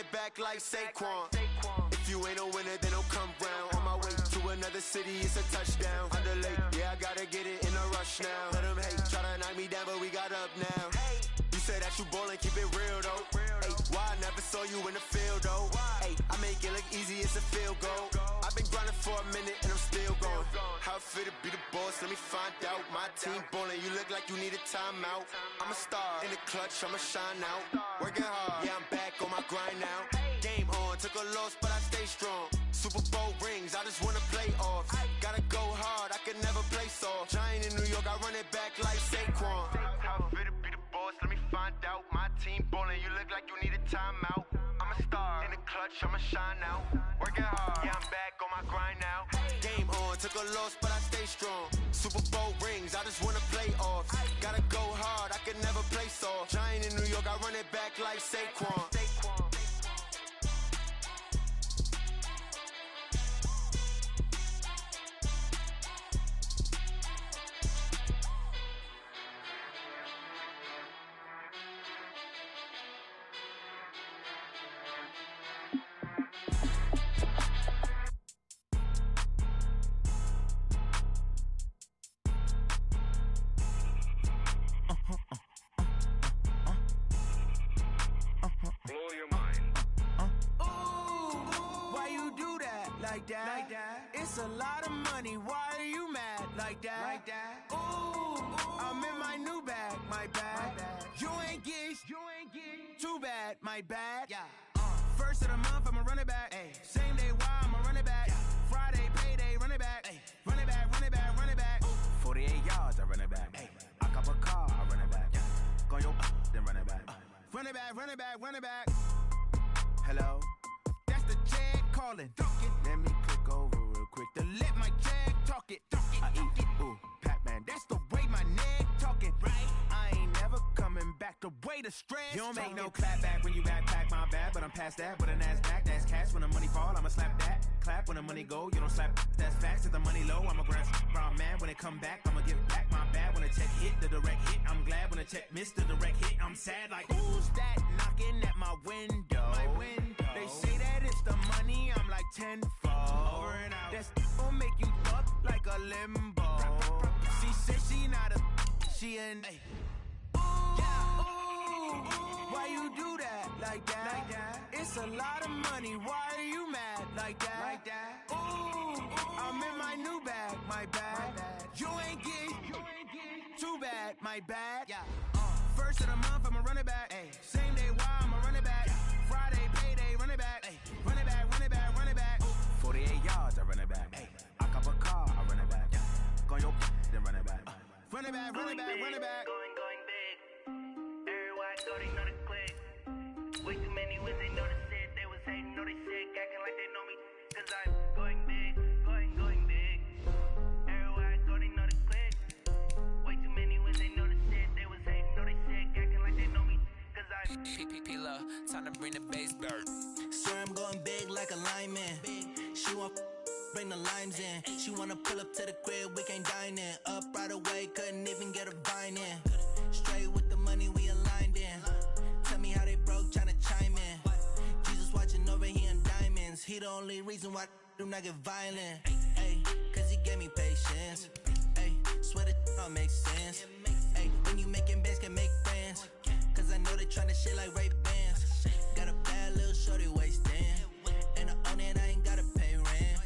it back like Saquon. If you ain't a winner, then don't come round. On my way to another city, it's a touchdown. Underlay, yeah, I gotta get it in a rush now. Let them hate, try to knock me down, but we got up now. You say that you ballin', keep it real though. Hey, why I never saw you in the field though? Hey, I make it look easy, it's a field goal. I've been grinding for a minute and I'm still going. How it feel to be the boss, let me find out. My team ballin', you look like you need a timeout. I'm a star in the clutch, I'ma shine out. Working hard, yeah, I'm back on my grind now. Game on, took a loss, but I stay strong. Super Bowl rings, I just wanna play off. Gotta go hard, I can never play soft. Giant in New York, I run it back like Saquon. How it feel to be the boss, let me find out. My team ballin', you look like you need a timeout. I'm a star in the clutch, I'ma shine out. Working hard, yeah, I'm back on my grind now. Game on, took a loss, but I stay strong. Super Bowl rings, I just wanna play off. Gotta go hard, I can never play soft. Giant in New York, I run it back like Saquon. It's a lot of money, why are you mad like that? Ooh, I'm in my new bag, my bad. You ain't get too bad, my bad. First of the month, I'ma run it back. Same day, why I'ma run it back. Friday, payday, run it back. Run it back, run it back, run it back. 48 yards, I run it back. I cop a car, I run it back. Go your then run it back. Run it back, run it back, run it back. Hello? That's the check calling. Let me click over real quick to let my check talk it. I eat it, ooh, Pac-Man. That's the way my neck talking. Right? I ain't never coming back the way the stress. You don't make no clap back when you backpack, my bad. But I'm past that with an ass back. That's cash when the money fall. I'ma slap that. Clap when the money go. You don't slap. That's facts. If the money low, I'ma grab brown man. When it come back, I'ma give back my bad. When the check hit, the direct hit. I'm glad when the check missed the direct hit. I'm sad like who's that knocking at my window? My window. They say that it's the money. I'm like tenfold. Over and out. That's gon' make you fuck like a limbo. She said she not a. She an. Why you do that like that? It's a lot of money. Why are you mad like that? Ooh, I'm in my new bag, my bad. You ain't get too bad, my bad. First of the month, I'ma run it back. Same day, why I'ma run it back. Friday, payday, run it back. Run it back, run it back, run it back. 48 yards, I run it back. I cop a car, I run it back. Go your then run it back. Run it back, run it back, run it back. Going big. Everywhere I go, they know the click. Way too many wins, they know the shit. They was hating, know they sick, acting like they know me. Cause I'm going big, going big. Everywhere I go, they know the click. Way too many wins, they know the shit. They was hating, know they sick, acting like they know me. Cause I'm PPP time to bring the bass back. Swear I'm going big like a lineman. She want bring the limes in. She wanna pull up to the crib, we can't dine in. Up right away, couldn't even get a vine in. Straight with the money we aligned in. Tell me how they broke, tryna chime in. Jesus watching over here in diamonds. He the only reason why I do not get violent. Ay, cause he gave me patience. Ay, swear that all makes sense. Ay, when you making bands, can make friends. Cause I know they tryna shit like Ray-Bans. Got a bad little shorty wasting. And I own it, I ain't gotta pay rent.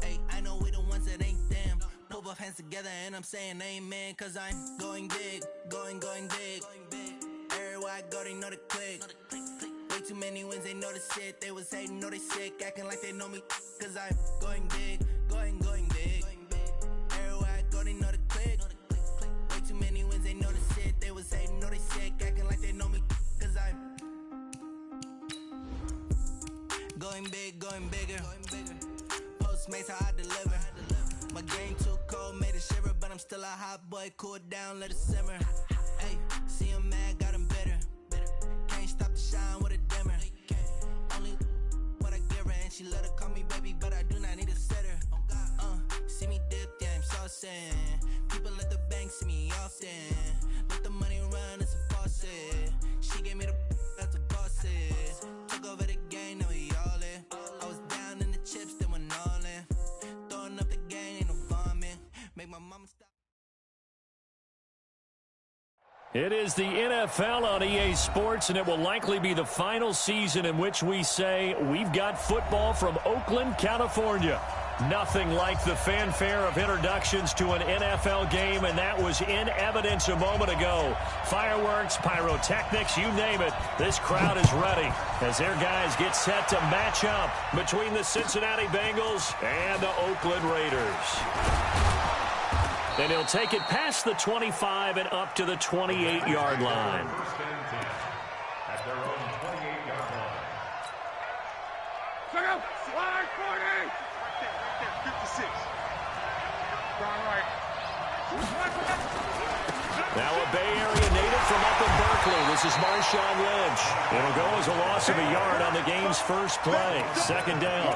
Ay, I know we the ones that ain't them. Put both hands together and I'm saying amen. Cause I'm going big, going big. Everywhere I go, they know the click. Way too many wins, they know the shit. They was hating, know they sick, acting like they know me. Cause I'm going big, going big. Everywhere I go, they know the click. Way too many wins, they know the shit. They was hating, know they sick, acting like they know me. Cause I'm going big, going bigger. Postmates how I deliver. My game too cold, made it shiver. But I'm still a hot boy, cool down, let it simmer. Hey, see him mad, got him bitter. Can't stop the shine with a dimmer. Only what I give her, and she let her call me baby, but I do not need a sitter. See me dip, yeah, I'm saucing. People at the bank see me often. Let the money run, it's a faucet. She gave me the that's a boss. Took over the game. It is the NFL on EA Sports, and it will likely be the final season in which we say we've got football from Oakland, California. Nothing like the fanfare of introductions to an NFL game, and that was in evidence a moment ago. Fireworks, pyrotechnics, you name it. This crowd is ready as their guys get set to match up between the Cincinnati Bengals and the Oakland Raiders. And he'll take it past the 25 and up to the 28-yard line. At their own 28-yard line. Check out! Slide 40! Right there, 56. Down right. Now a Bay Area native from up in Berkeley. This is Marshawn Lynch. It'll go as a loss of a yard on the game's first play. Second down.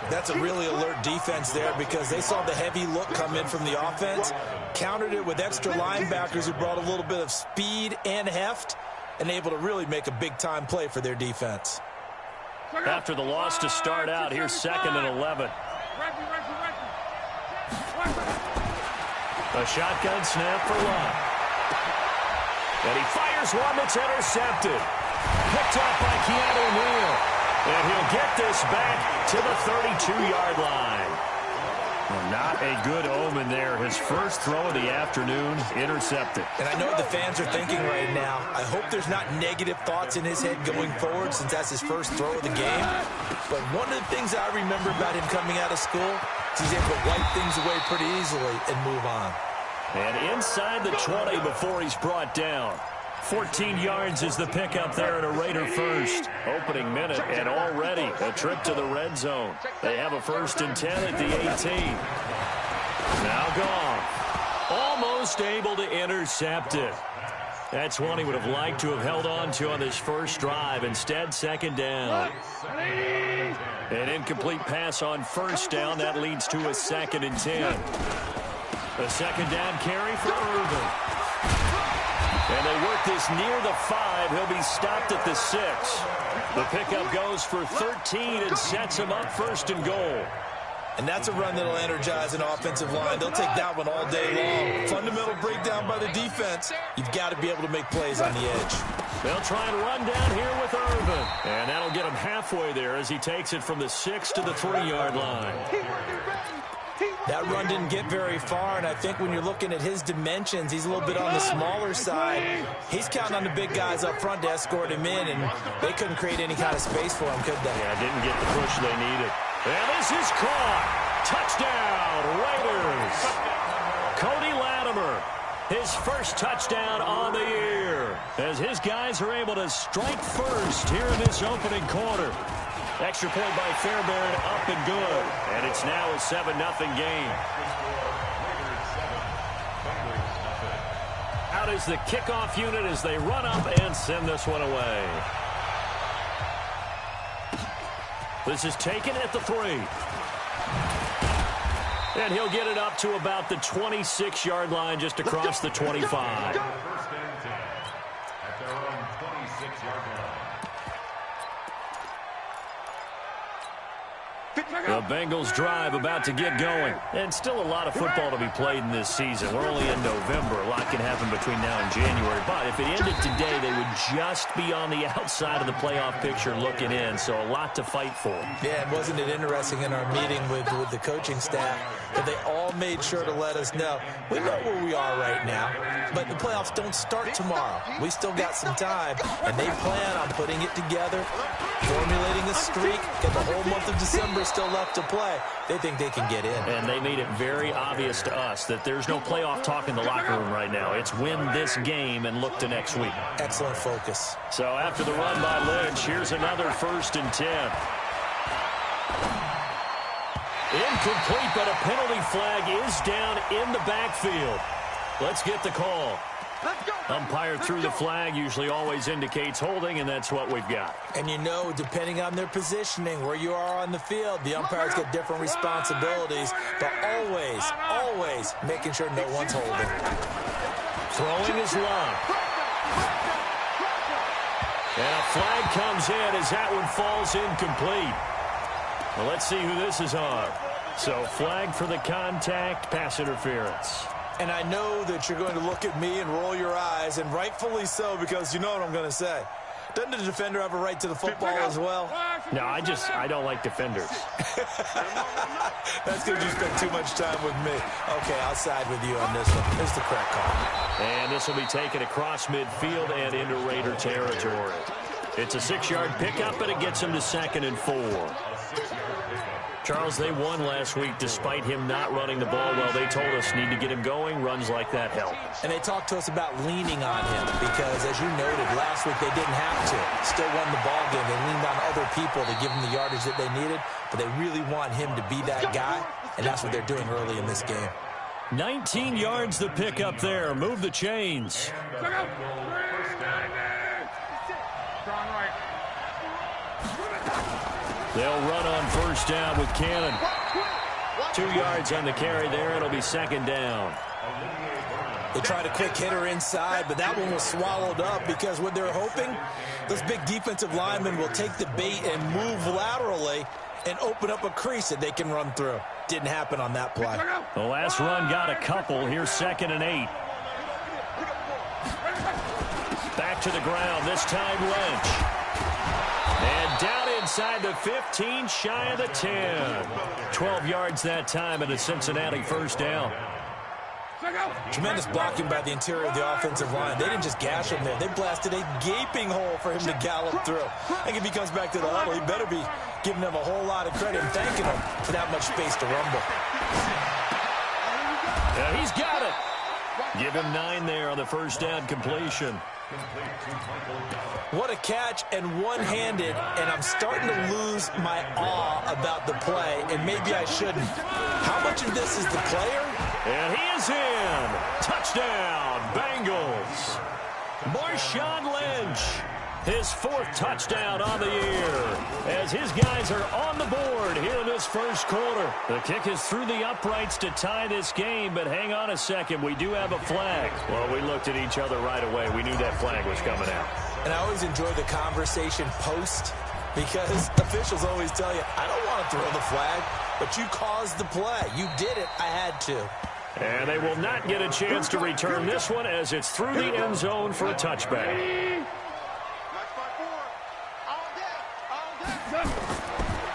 That's a really alert defense there because they saw the heavy look come in from the offense, countered it with extra linebackers who brought a little bit of speed and heft, and able to really make a big-time play for their defense. After the loss to start out, here's 2nd and 11. A shotgun snap for Lott. And he fires one that's intercepted. Picked up by Keanu Neal. And he'll get this back to the 32-yard line. Well, not a good omen there. His first throw of the afternoon, intercepted. And I know what the fans are thinking right now. I hope there's not negative thoughts in his head going forward since that's his first throw of the game. But one of the things I remember about him coming out of school is he's able to wipe things away pretty easily and move on. And inside the 20 before he's brought down. 14 yards is the pickup there at a Raider first. Opening minute and already a trip to the red zone. They have a 1st and 10 at the 18. Now gone. Almost able to intercept it. That's one he would have liked to have held on to on this first drive. Instead, second down. An incomplete pass on first down. That leads to a 2nd and 10. A second down carry for Irvin. And they work this near the 5. He'll be stopped at the 6. The pickup goes for 13 and sets him up 1st and goal. And that's a run that'll energize an offensive line. They'll take that one all day long. Fundamental breakdown by the defense. You've got to be able to make plays on the edge. They'll try and run down here with Irvin. And that'll get him halfway there as he takes it from the 6 to the 3-yard line. That run didn't get very far, and I think when you're looking at his dimensions, he's a little bit on the smaller side. He's counting on the big guys up front to escort him in, and they couldn't create any kind of space for him, could they? Yeah, didn't get the push they needed. And this is caught. Touchdown, Raiders. Cody Latimer, his first touchdown on the year, as his guys are able to strike first here in this opening quarter. Extra point by Fairbairn, up and good. And it's now a 7-0 game. Out is the kickoff unit as they run up and send this one away. This is taken at the 3. And he'll get it up to about the 26-yard line just across the 25. 1st and 10 at their own 26-yard line. The Bengals drive about to get going. And still a lot of football to be played in this season. We're only in November. A lot can happen between now and January. But if it ended today, they would just be on the outside of the playoff picture looking in. So a lot to fight for. Yeah, and wasn't it interesting in our meeting with the coaching staff that they all made sure to let us know, we know where we are right now, but the playoffs don't start tomorrow. We still got some time, and they plan on putting it together, formulating a streak, get the whole month of December still left to play. They think they can get in. And they made it very obvious to us that there's no playoff talk in the locker room right now. It's win this game and look to next week. Excellent focus. So after the run by Lynch, here's another 1st and 10. Incomplete, but a penalty flag is down in the backfield. Let's get the call. Umpire threw the flag, usually always indicates holding, and that's what we've got. And you know, depending on their positioning, where you are on the field, the umpires get different responsibilities, but always making sure no one's holding. Throwing is Lott. And a flag comes in as that one falls incomplete. Well, let's see who this is on. So flag for the contact, pass interference. And I know that you're going to look at me and roll your eyes, and rightfully so, because you know what I'm going to say. Doesn't the defender have a right to the football as well? No, I don't like defenders. That's because you spend too much time with me. Okay, I'll side with you on this one. Here's the correct call. And this will be taken across midfield and into Raider territory. It's a 6-yard pickup, and it gets him to 2nd and 4. Charles, they won last week despite him not running the ball well. They told us need to get him going. Runs like that help. And they talked to us about leaning on him because, as you noted, last week they didn't have to. Still won the ball game. They leaned on other people to give them the yardage that they needed, but they really want him to be that guy, and that's what they're doing early in this game. 19 yards the pickup there. Move the chains. They'll run on 1st down with Cannon. 2 yards on the carry there. It'll be 2nd down. They tried a quick hitter inside, but that one was swallowed up because what they're hoping, those big defensive linemen will take the bait and move laterally and open up a crease that they can run through. Didn't happen on that play. The last run got a couple. Here's 2nd and 8. Back to the ground. This time Lynch. And down inside the 15, shy of the 10. 12 yards that time, and a Cincinnati 1st down. Tremendous blocking by the interior of the offensive line. They didn't just gash him there. They blasted a gaping hole for him to gallop through. I think if he comes back to the huddle, he better be giving them a whole lot of credit and thanking them for that much space to rumble. Yeah, he's got it. Give him 9 there on the 1st down completion. What a catch, and one-handed, and I'm starting to lose my awe about the play, and maybe I shouldn't. How much of this is the player? And he is in. Touchdown, Bengals. Marshawn Lynch, his 4th touchdown on the year, as his guys are on the board here in this 1st quarter. The kick is through the uprights to tie this game, but hang on a second. We do have a flag. Well, we looked at each other right away. We knew that flag was coming out. And I always enjoy the conversation post because officials always tell you, I don't want to throw the flag, but you caused the play. You did it. I had to. And they will not get a chance to return this one as it's through the end zone for a touchback.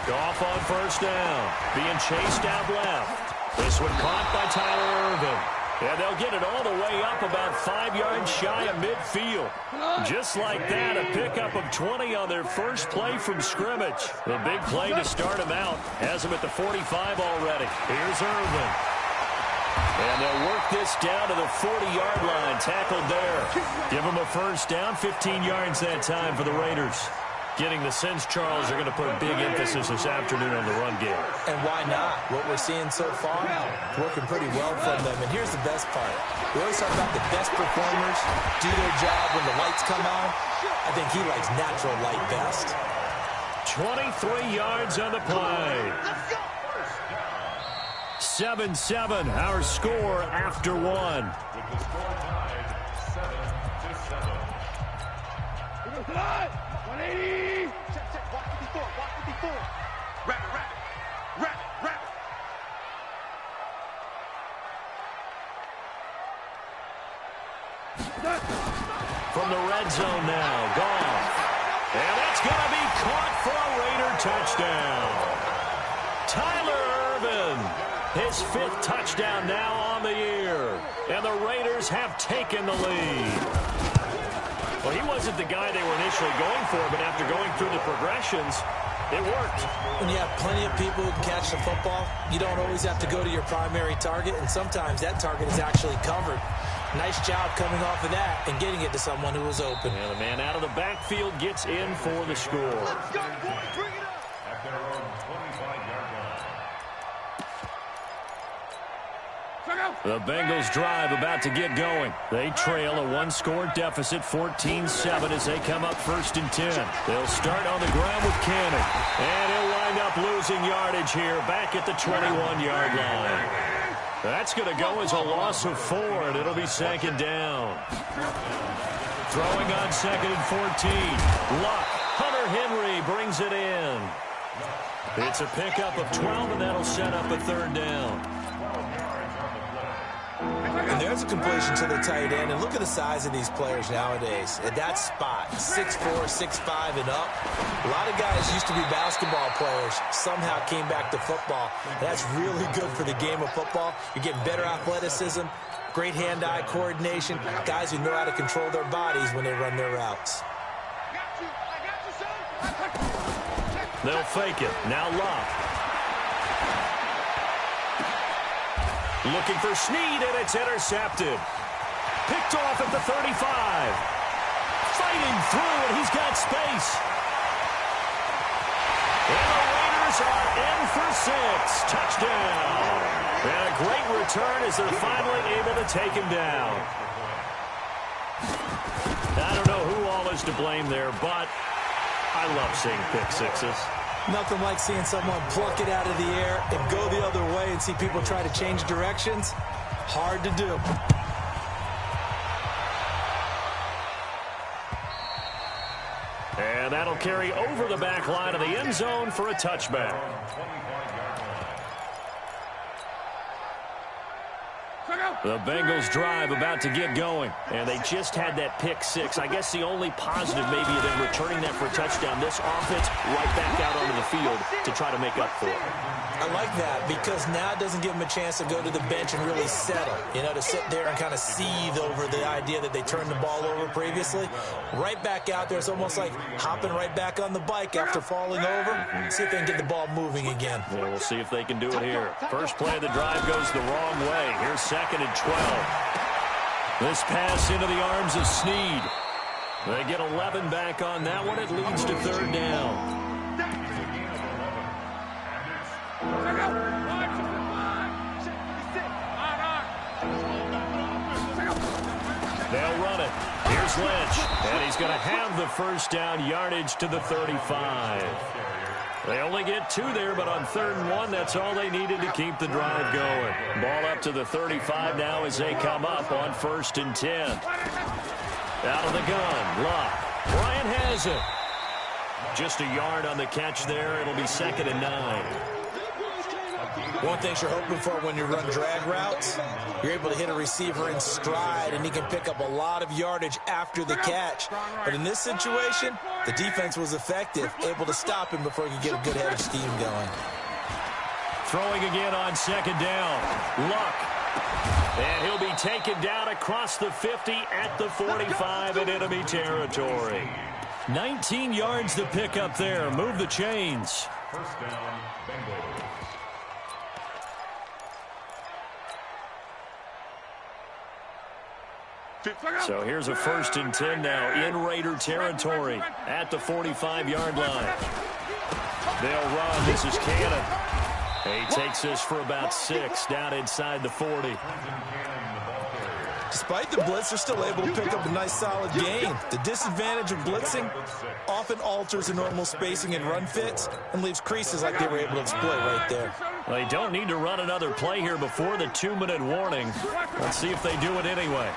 Goff on 1st down, being chased out left. This one caught by Tyler Irvin. And they'll get it all the way up about 5 yards shy of midfield. Just like that, a pickup of 20 on their first play from scrimmage. The big play to start him out has him at the 45 already. Here's Irvin. And they'll work this down to the 40-yard line, tackled there. Give them a 1st down, 15 yards that time for the Raiders. Getting the sense, Charles, are going to put big emphasis this afternoon on the run game. And why not? What we're seeing so far, working pretty well from them. And here's the best part. We always talk about the best performers do their job when the lights come on. I think he likes natural light best. 23 yards on the play. 7-7, our score after 1. With the score tied 7-7. 180. Check. Walk 54. Wrap it. From the red zone now, Goff. And that's going to be caught for a Raider touchdown. Tyler Irvin, his 5th touchdown now on the year. And the Raiders have taken the lead. Well, he wasn't the guy they were initially going for, but after going through the progressions, it worked. When you have plenty of people who can catch the football, you don't always have to go to your primary target, and sometimes that target is actually covered. Nice job coming off of that and getting it to someone who was open. And the man out of the backfield gets in for the score. Let's go, boys. Bring it up. At their own 25-yard line. The Bengals drive about to get going. They trail a 1-score deficit, 14-7, as they come up 1st and 10. They'll start on the ground with Cannon. And he'll wind up losing yardage here back at the 21-yard line. That's going to go as a loss of 4, and it'll be 2nd down. Throwing on 2nd and 14. Luck. Hunter Henry brings it in. It's a pickup of 12, and that'll set up a 3rd down. And there's a completion to the tight end. And look at the size of these players nowadays. At that spot, 6'4", 6'5", and up. A lot of guys used to be basketball players, somehow came back to football. That's really good for the game of football. You're getting better athleticism, great hand-eye coordination, guys who know how to control their bodies when they run their routes. They'll fake it. Now Locke. Looking for Snead, and it's intercepted. Picked off at the 35. Fighting through, and he's got space. And the Raiders are in for 6. Touchdown. And a great return as they're finally able to take him down. I don't know who all is to blame there, but I love seeing pick sixes. Nothing like seeing someone pluck it out of the air and go the other way and see people try to change directions. Hard to do. And that'll carry over the back line of the end zone for a touchback. The Bengals drive about to get going, and they just had that pick six. I guess the only positive maybe of them returning that for a touchdown. This offense right back out onto the field to try to make up for it. I like that because now it doesn't give them a chance to go to the bench and really settle, you know, to sit there and kind of seethe over the idea that they turned the ball over previously. Right back out there, it's almost like hopping right back on the bike after falling over. See if they can get the ball moving again. Well, we'll see if they can do it here. First play of the drive goes the wrong way. Here's 2nd and 12. This pass into the arms of Snead. They get 11 back on that one. It leads to 3rd down. They'll run it. Here's Lynch. And he's going to have the first down, yardage to the 35. They only get 2 there, but on 3rd and 1, that's all they needed to keep the drive going. Ball up to the 35 now as they come up on 1st and 10. Out of the gun, Locke. Bryant has it. Just a yard on the catch there. It'll be 2nd and 9. One thing you're hoping for when you run drag routes, you're able to hit a receiver in stride, and he can pick up a lot of yardage after the catch. But in this situation, the defense was effective, able to stop him before he could get a good head of steam going. Throwing again on 2nd down. Luck. And he'll be taken down across the 50 at the 45 in enemy territory. 19 yards to pick up there. Move the chains. First down, Bengals. So here's a 1st and 10 now in Raider territory at the 45-yard line. They'll run. This is Cannon. He takes this for about 6 down inside the 40. Despite the blitz, they're still able to pick up a nice solid gain. The disadvantage of blitzing often alters the normal spacing and run fits and leaves creases like they were able to exploit right there. They don't need to run another play here before the 2-minute warning. Let's see if they do it anyway.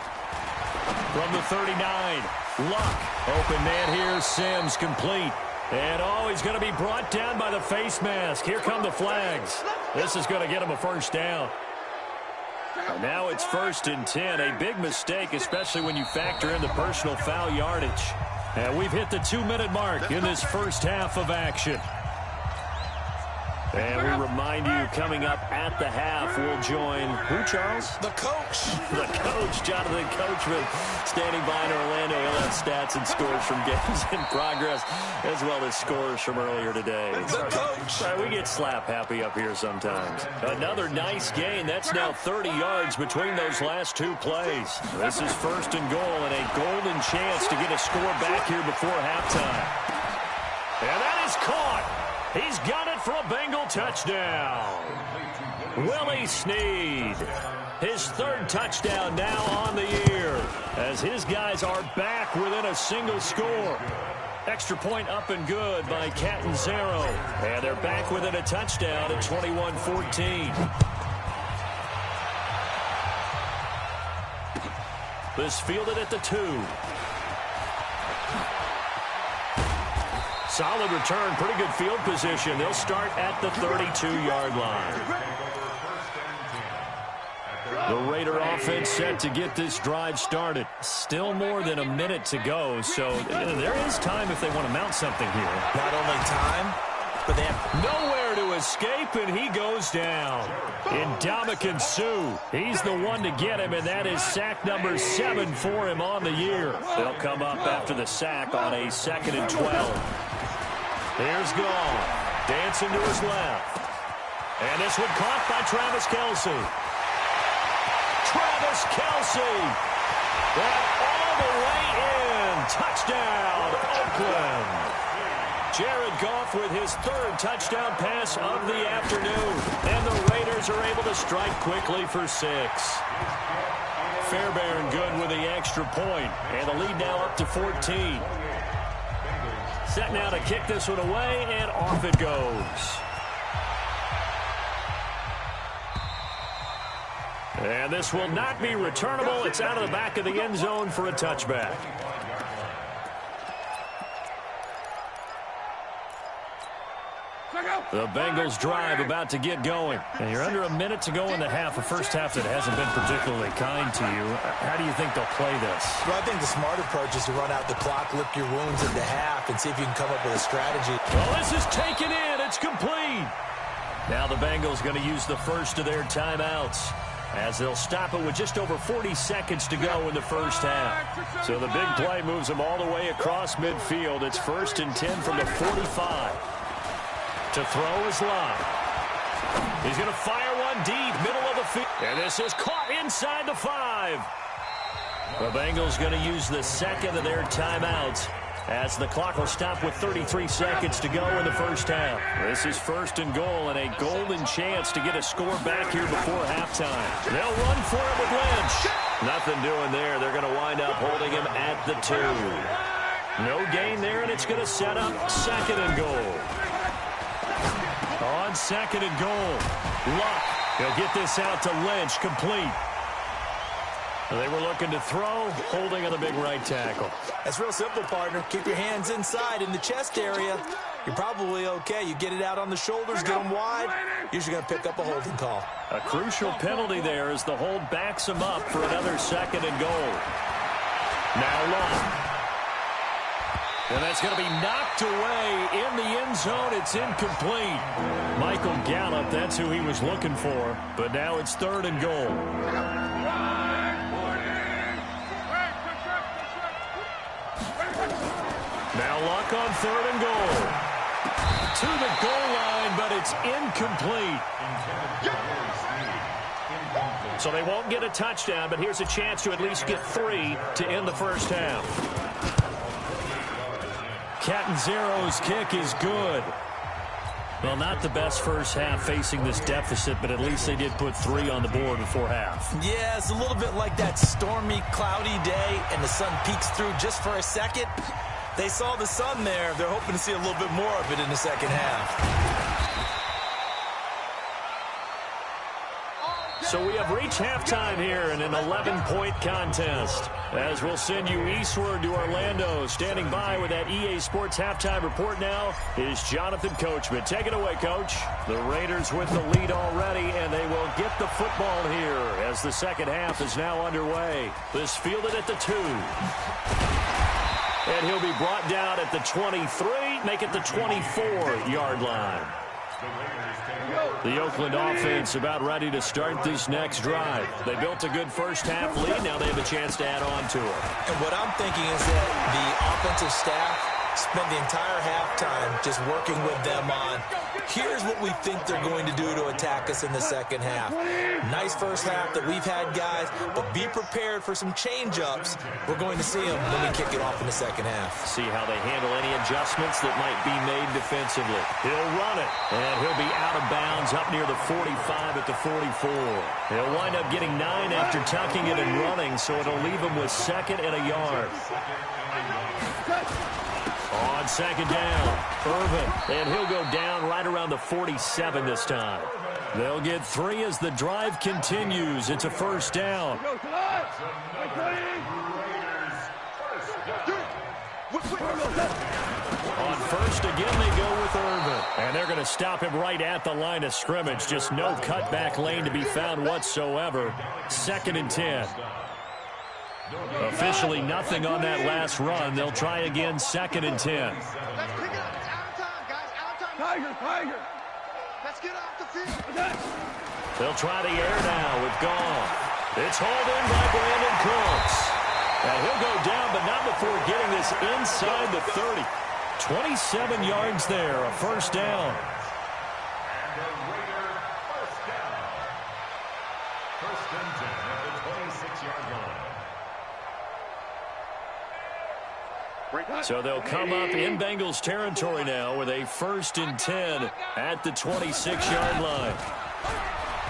From the 39, Luck. Open man here, Sims complete. And he's going to be brought down by the face mask. Here come the flags. This is going to get him a first down. And now it's 1st and 10. A big mistake, especially when you factor in the personal foul yardage. And we've hit the 2-minute mark in this first half of action. And we remind you, coming up at the half, we'll join, who, Charles? The coach. The coach, Jonathan Coachman, standing by in Orlando. He'll have stats and scores from games in progress, as well as scores from earlier today. The coach. We get slap happy up here sometimes. Another nice gain. That's now 30 yards between those last 2 plays. This is 1st and goal and a golden chance to get a score back here before halftime. And that is caught. He's got it for a Bengal touchdown. Willie Snead. His 3rd touchdown now on the year as his guys are back within a single score. Extra point up and good by Catanzaro. And they're back within a touchdown at 21-14. This fielded at the 2. Solid return, pretty good field position. They'll start at the 32-yard line. The Raider offense set to get this drive started. Still more than a minute to go, so there is time if they want to mount something here. Not only time, but they have nowhere to escape, and he goes down. Ndamukong Suh, he's the one to get him, and that is sack number 7 for him on the year. They'll come up after the sack on a 2nd and 12. Here's Gall, dancing to his left. And this one caught by Travis Kelce. Travis Kelce, that all the way in. Touchdown, Oakland. Jared Goff with his 3rd touchdown pass of the afternoon. And the Raiders are able to strike quickly for 6. Fairbairn good with the extra point. And the lead now up to 14. Set now to kick this one away, and off it goes. And this will not be returnable. It's out of the back of the end zone for a touchback. The Bengals drive about to get going. And you're under a minute to go in the half, a first half that hasn't been particularly kind to you. How do you think they'll play this? Well, I think the smart approach is to run out the clock, lick your wounds into half, and see if you can come up with a strategy. Well, this is taken in. It's complete. Now the Bengals going to use the first of their timeouts, as they'll stop it with just over 40 seconds to go in the first half. So the big play moves them all the way across midfield. It's 1st and 10 from the 45. To throw his line. He's going to fire one deep, middle of the field. And this is caught inside the 5. The Bengals going to use the 2nd of their timeouts, as the clock will stop with 33 seconds to go in the first half. This is 1st and goal, and a golden chance to get a score back here before halftime. They'll run for it with Lynch. Nothing doing there. They're going to wind up holding him at the 2. No gain there, and it's going to set up 2nd and goal. On 2nd and goal, Luck. He'll get this out to Lynch, complete. They were looking to throw, holding on the big right tackle. That's real simple, partner. Keep your hands inside in the chest area. You're probably okay. You get it out on the shoulders, get them wide. Usually going to pick up a holding call. A crucial penalty there as the hold backs him up for another 2nd and goal. Now Luck. And that's going to be knocked away in the end zone. It's incomplete. Michael Gallup, that's who he was looking for. But now it's 3rd and goal. Now Luck on 3rd and goal. To the goal line, but it's incomplete. So they won't get a touchdown, but here's a chance to at least get 3 to end the first half. Catanzaro's kick is good. Well, not the best first half facing this deficit, but at least they did put 3 on the board before half. Yeah, it's a little bit like that stormy, cloudy day, and the sun peeks through just for a second. They saw the sun there. They're hoping to see a little bit more of it in the second half. So we have reached halftime here in an 11-point contest. As we'll send you eastward to Orlando. Standing by with that EA Sports halftime report now is Jonathan Coachman. Take it away, Coach. The Raiders with the lead already, and they will get the football here as the second half is now underway. This fielded at the 2. And he'll be brought down at the 23, make it the 24-yard line. The Oakland offense about ready to start this next drive. They built a good first half lead. Now they have a chance to add on to it. And what I'm thinking is that the offensive staff spent the entire halftime just working with them on, here's what we think they're going to do to attack us in the second half. Nice first half that we've had, guys, but be prepared for some change-ups. We're going to see them when we kick it off in the second half. See how they handle any adjustments that might be made defensively. He'll run it, and he'll be out of bounds up near the 45 at the 44. He'll wind up getting 9 after tucking it and running, so it'll leave him with 2nd and a yard. On 2nd down, Irvin, and he'll go down right around the 47 this time. They'll get 3 as the drive continues. It's a first down. On first. Again, they go with Irvin. And they're going to stop him right at the line of scrimmage. Just no cutback lane to be found whatsoever. 2nd and 10. Officially nothing on that last run. They'll try again, 2nd and 10. Let's pick it up. It's out of time, guys. Out of time. Tiger. Let's get off the field. They'll try the air now with Goff. It's hauled in by Brandon Cooks. And he'll go down, but not before getting this inside the 30. 27 yards there, a first down. And the Raider first down. 1st and 10 at the 26-yard line. So they'll come up in Bengals territory now with a 1st and 10 at the 26-yard line.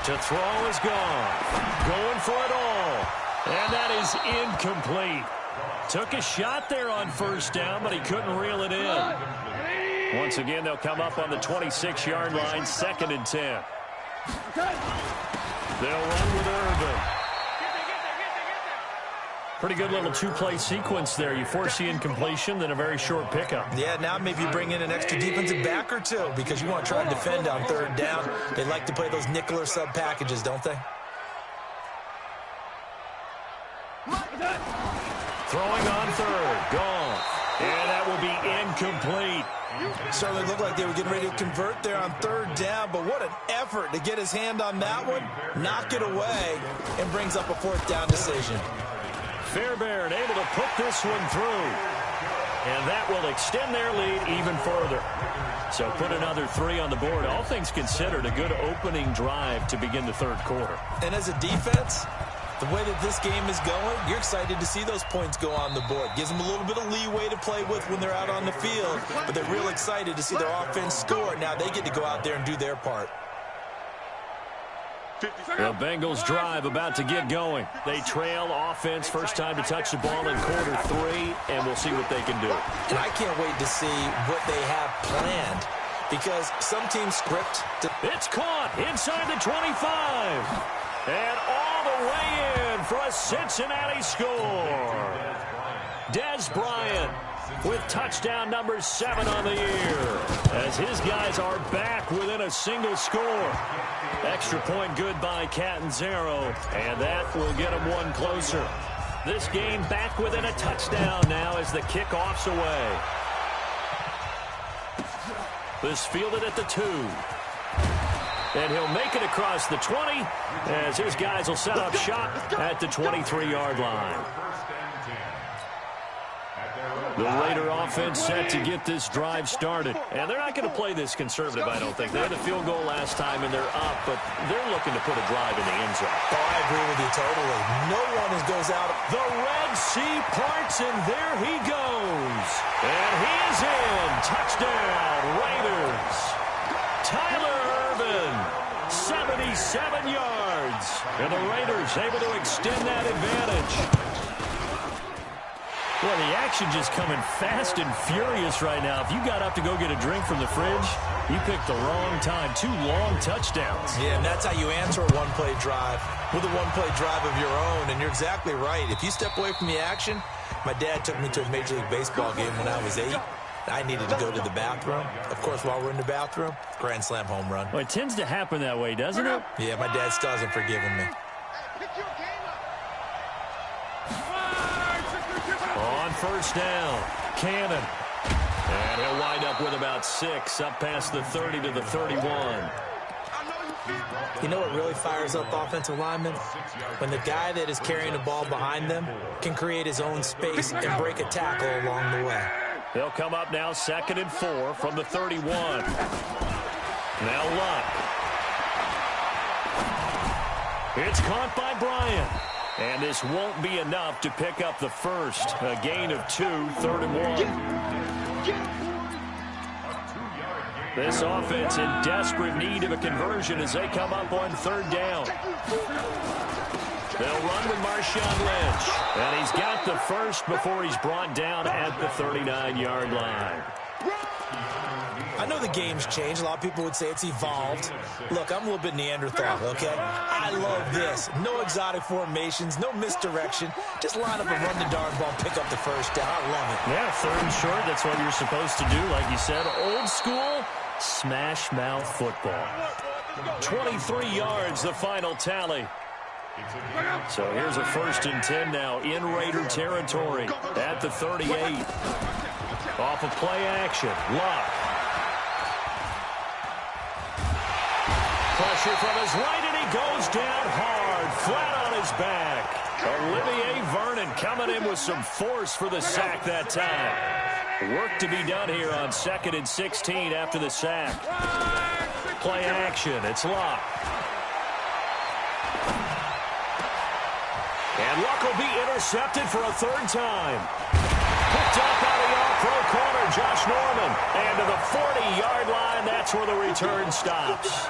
To throw is Goff. Going for it all. And that is incomplete. Took a shot there on 1st down, but he couldn't reel it in. Once again, they'll come up on the 26-yard line, 2nd and 10. They'll run with Irvin. Pretty good little 2-play sequence there. You force the incompletion, then a very short pickup. Yeah, now maybe you bring in an extra defensive back or two because you want to try and defend on 3rd down. They like to play those nickel or sub packages, don't they? Throwing on 3rd. Gone. And that will be incomplete. Certainly looked like they were getting ready to convert there on 3rd down, but what an effort to get his hand on that one, knock it away, and brings up a 4th down decision. Fairbairn able to put this one through. And that will extend their lead even further. So put another 3 on the board. All things considered, a good opening drive to begin the 3rd quarter. And as a defense, the way that this game is going, you're excited to see those points go on the board. Gives them a little bit of leeway to play with when they're out on the field, but they're real excited to see their offense score. Now they get to go out there and do their part. The Bengals drive about to get going. They trail offense, first time to touch the ball in quarter 3, and we'll see what they can do. And I can't wait to see what they have planned because some teams script. It's caught inside the 25. And all the way in for a Cincinnati score. Des Bryant with touchdown number 7 on the year as his guys are back within a single score. Extra point good by Catanzaro, and that will get them one closer. This game back within a touchdown now as the kickoff's away. This fielded at the 2. And he'll make it across the 20 as his guys will set up shop at the 23-yard line. The Raider offense set to get this drive started. And they're not going to play this conservative, I don't think. They had a field goal last time, and they're up, but they're looking to put a drive in the end zone. Oh, I agree with you totally. No one goes out. The Red Sea parts, and there he goes. And he is in. Touchdown, Raiders. Tyler Irvin, 77 yards. And the Raiders able to extend that advantage. Well, the action just coming fast and furious right now. If you got up to go get a drink from the fridge, you picked the wrong time. 2 long touchdowns. Yeah, and that's how you answer a one-play drive with a one-play drive of your own. And you're exactly right. If you step away from the action, my dad took me to a Major League Baseball game when I was 8. I needed to go to the bathroom. Of course, while we're in the bathroom, grand slam home run. Well, it tends to happen that way, doesn't it? Yeah, my dad still hasn't forgiven me. On first down, Cannon. And he'll wind up with about 6, up past the 30 to the 31. You know what really fires up offensive linemen? When the guy that is carrying the ball behind them can create his own space and break a tackle along the way. They'll come up now 2nd and 4 from the 31. Now Luck. It's caught by Bryant. And this won't be enough to pick up the first. A gain of 2, 3rd and 1. This offense in desperate need of a conversion as they come up on 3rd down. They'll run with Marshawn Lynch. And he's got the first before he's brought down at the 39-yard line. I know the game's changed. A lot of people would say it's evolved. Look, I'm a little bit Neanderthal, okay? I love this. No exotic formations, no misdirection. Just line up and run the darn ball, pick up the first down. I love it. Yeah, 3rd and short. That's what you're supposed to do. Like you said, old school smash mouth football. 23 yards, the final tally. So here's a 1st and 10 now in Raider territory at the 38. Off of play action. Luck. Pressure from his right, and he goes down hard, flat on his back. Olivier Vernon coming in with some force for the sack that time. Work to be done here on 2nd and 16 after the sack. Play action. It's Luck. And Luck will be intercepted for a 3rd time. Picked up by the all-pro corner, Josh Norman. And to the 40-yard line, that's where the return stops.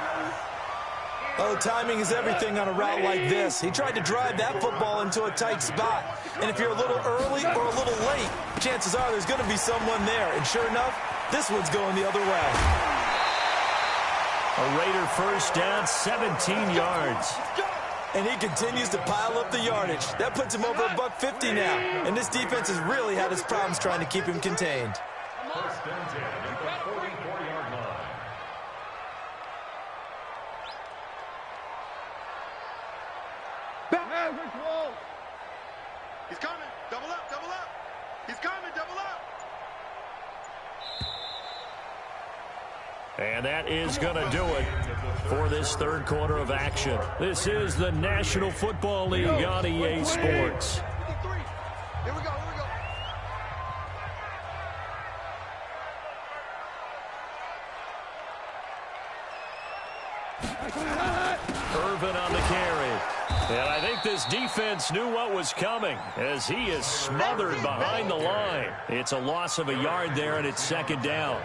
Oh, timing is everything on a route like this. He tried to drive that football into a tight spot. And if you're a little early or a little late, chances are there's going to be someone there. And sure enough, this one's going the other way. A Raider 1st down, 17 yards. And he continues to pile up the yardage. That puts him over $150 now. And this defense has really had its problems trying to keep him contained. 1st and 10 at the 44-yard line. He's coming. Double up, double up. He's coming, double up. And that is going to do it for this 3rd quarter of action. This is the National Football League on EA Sports. Here we go, here we go. Irvin on the carry. And I think this defense knew what was coming as he is smothered behind the line. It's a loss of a yard there, and it's 2nd down.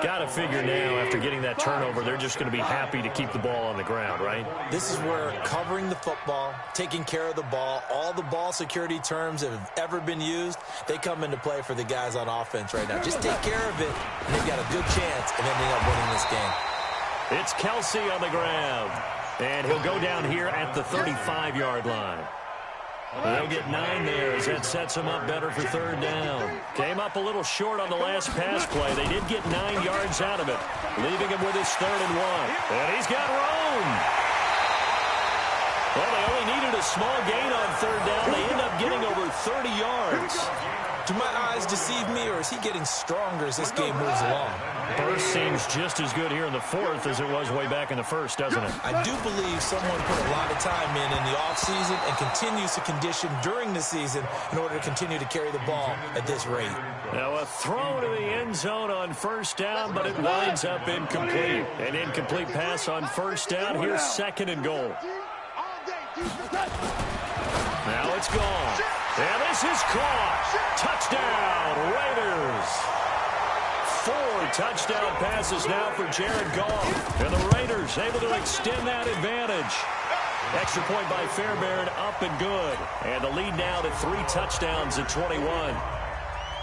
Got to figure now, after getting that turnover, they're just going to be happy to keep the ball on the ground, right? This is where covering the football, taking care of the ball, all the ball security terms that have ever been used, they come into play for the guys on offense right now. Just take care of it, and they've got a good chance of ending up winning this game. It's Kelsey on the ground, and he'll go down here at the 35-yard line. They'll get 9 there as that sets him up better for 3rd down. Came up a little short on the last pass play. They did get 9 yards out of it, leaving him with his 3rd and 1. And he's got room. Well, they only needed a small gain on 3rd down. They end up getting over 30 yards. Do my eyes deceive me, or is he getting stronger as this game moves along? Burst seems just as good here in the 4th as it was way back in the 1st, doesn't it? I do believe someone put a lot of time in the offseason and continues to condition during the season in order to continue to carry the ball at this rate. Now a throw to the end zone on 1st down, but it winds up incomplete. An incomplete pass on 1st down. Here's 2nd and goal. Now it's gone. And this is caught. Touchdown, Raiders. 4 touchdown passes now for Jared Goff. And the Raiders able to extend that advantage. Extra point by Fairbairn, up and good. And the lead now to 3 touchdowns at 21.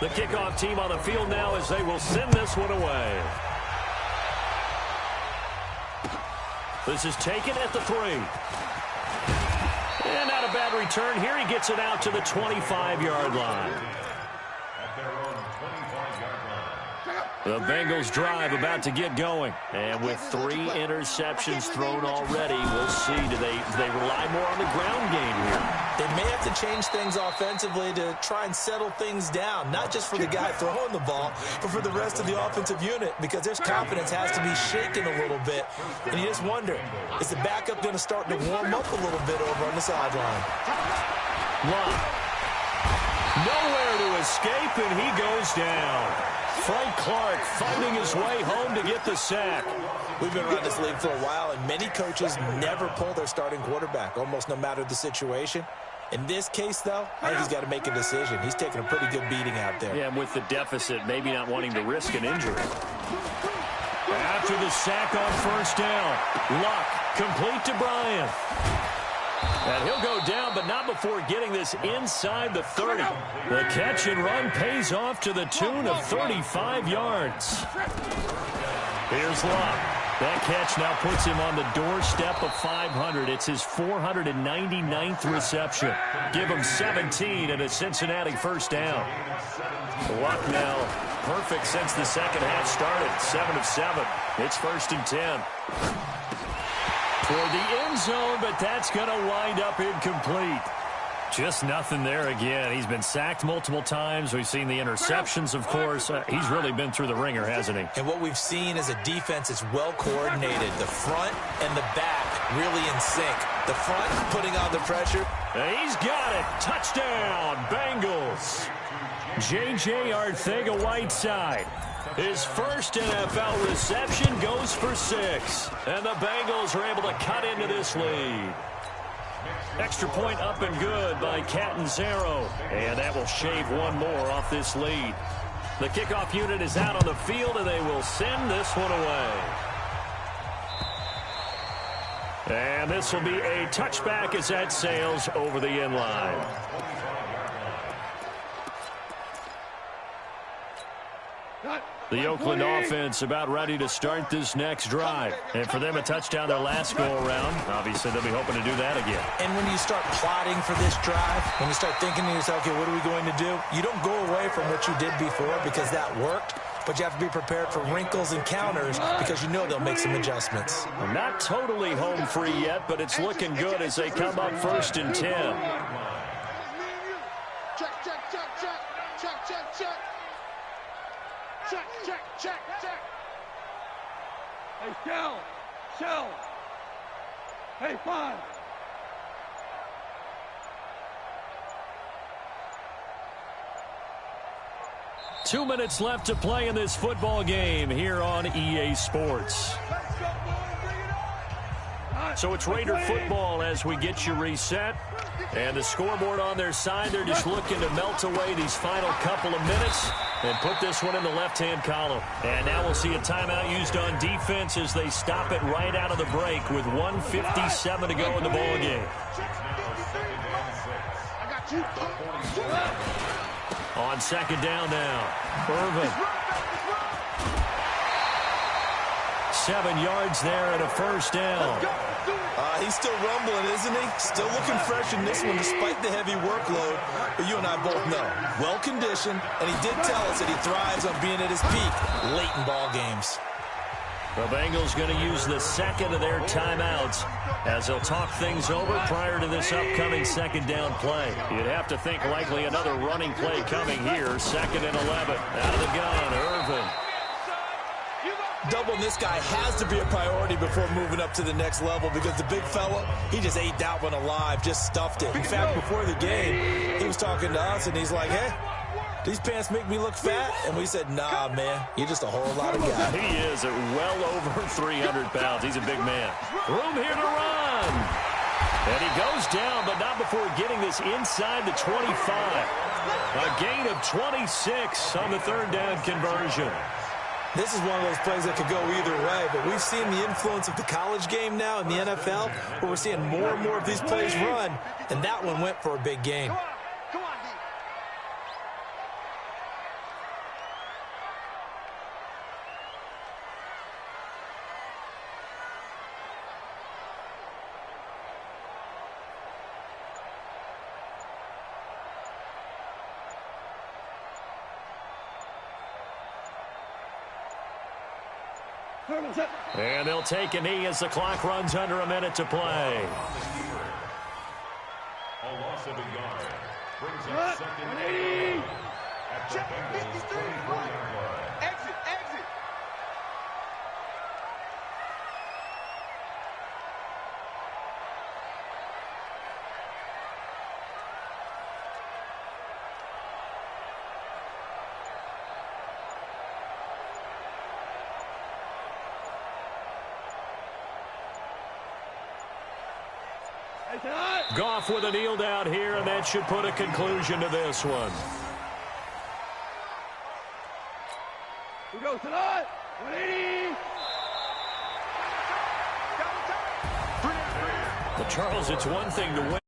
The kickoff team on the field now as they will send this one away. This is taken at the 3. And not a bad return. Here he gets it out to the 25-yard line. The Bengals drive about to get going. And with 3 interceptions thrown already, we'll see. Do they rely more on the ground game here? They may have to change things offensively to try and settle things down, not just for the guy throwing the ball, but for the rest of the offensive unit, because their confidence has to be shaken a little bit. And you just wonder, is the backup going to start to warm up a little bit over on the sideline? Luck. Nowhere to escape, and he goes down. Frank Clark fighting his way home to get the sack. We've been around this league for a while, and many coaches never pull their starting quarterback, almost no matter the situation. In this case, though, I think he's got to make a decision. He's taking a pretty good beating out there. Yeah, and with the deficit, maybe not wanting to risk an injury. After the sack on 1st down, Luck complete to Bryant. And he'll go down, but not before getting this inside the 30. The catch and run pays off to the tune of 35 yards. Here's Love. That catch now puts him on the doorstep of 500. It's his 499th reception. Give him 17 and a Cincinnati first down. Luck now perfect since the second half started. 7 of 7. It's 1st and 10. Toward the end zone, but that's going to wind up incomplete. Just nothing there again. He's been sacked multiple times. We've seen the interceptions, of course. He's really been through the ringer, hasn't he? And what we've seen is a defense that's well coordinated. The front and the back really in sync. The front putting on the pressure. He's got it. Touchdown, Bengals. J.J. Arcega-Whiteside. His first NFL reception goes for 6. And the Bengals are able to cut into this lead. Extra point up and good by Catanzaro. And that will shave one more off this lead. The kickoff unit is out on the field, and they will send this one away. And this will be a touchback as that sails over the end line. The Oakland offense about ready to start this next drive. And for them, a touchdown their last go-around. Obviously, they'll be hoping to do that again. And when you start plotting for this drive, when you start thinking to yourself, okay, what are we going to do? You don't go away from what you did before because that worked. But you have to be prepared for wrinkles and counters because you know they'll make some adjustments. Well, not totally home free yet, but it's looking good as they come up 1st and 10. Check. Hey, Shell. Hey, 5. Two minutes left to play in this football game here on EA Sports. So it's Raider football as we get you reset. And the scoreboard on their side, they're just looking to melt away these final couple of minutes and put this one in the left-hand column. And now we'll see a timeout used on defense as they stop it right out of the break with 1:57 to go in the ball game. On second down now, Irvin. 7 yards there and a first down. He's still rumbling, isn't he? Still looking fresh in this one despite the heavy workload. But you and I both know, well-conditioned, and he did tell us that he thrives on being at his peak late in ball games. The Bengals going to use the second of their timeouts as they'll talk things over prior to this upcoming second down play. You'd have to think likely another running play coming here. 2nd and 11. Out of the gun, Irvin. Doubling this guy has to be a priority before moving up to the next level because the big fella, he just ate that one alive, just stuffed it. In fact, before the game, he was talking to us, and he's like, hey, these pants make me look fat? And we said, nah, man, you're just a whole lot of guy. He is at well over 300 pounds. He's a big man. Room here to run. And he goes down, but not before getting this inside the 25. A gain of 26 on the 3rd down conversion. This is one of those plays that could go either way, but we've seen the influence of the college game now in the NFL, where we're seeing more and more of these plays run, and that one went for a big gain. And they'll take a knee as the clock runs under a minute to play. A loss of a yard brings up 2nd and 8 at the Bengals 24-yard line. Exit. Goff with a kneel down here, and that should put a conclusion to this one. We go tonight. 180. But Charles, it's one thing to win.